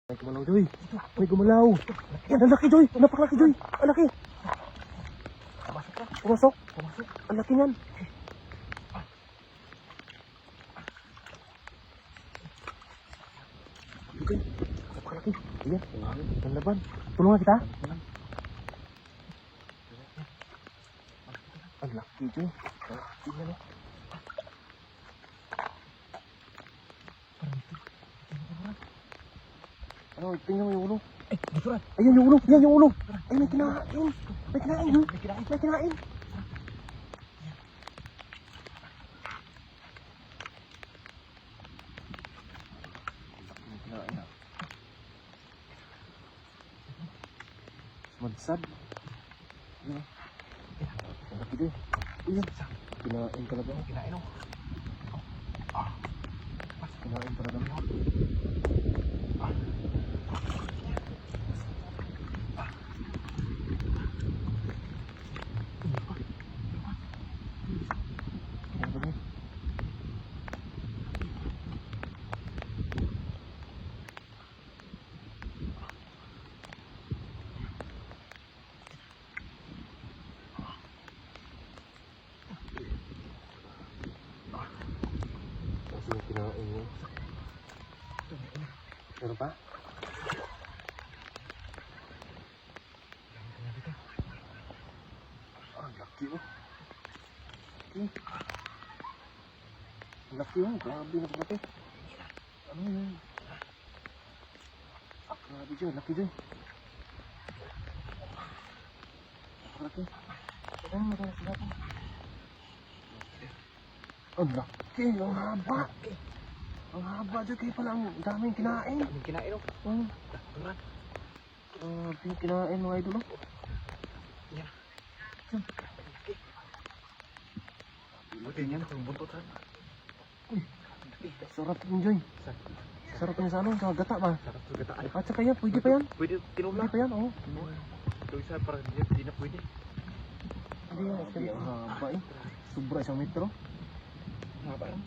May gumalaw, Joy. May gumalaw. Yan, ang laki, Joy. Napakalaki, Joy. Ang laki. Pumasok ka. Pumasok. Pumasok. Ang laki niyan. Okay. Napakalaki. Ayan. Ang laban. Tulungan kita. Ang laki, Joy. Tingnan mo. Ano, tingnan mo yung ulo. Dito rin. Ayan yung ulo, ayan yung ulo. Ay, may kinain. May kinain, ha? May kinain. May kinain, ha? Madsad. Ayan. Ang laki din. Ayan. Kinain talaga. Kinain o. Kinain talaga. Yung kinain niya. Meron pa? Ang laki oh. Ang laki oh. Grabe na laki. Ano yun? Grabe dyan. Laki dyan. Laki. Ang laki. Ang haba. Ang haba dyan. Kaya pala ang daming kinain. Daming kinain o. Turan. Grabe yung kinain mga idol. Yan. Buti niyan. Itong buntot ha. Sarap yung Joy. Sarap yung sa ano. Sa gata ba? Sarap sa gataan. At saka yan. Pwede pa yan. Pwede tinula. Pwede pa yan. Oo. Ito isa para hindi na pwede. Hindi yan. Ang haba eh. Sobra 1 metro. Haba lang.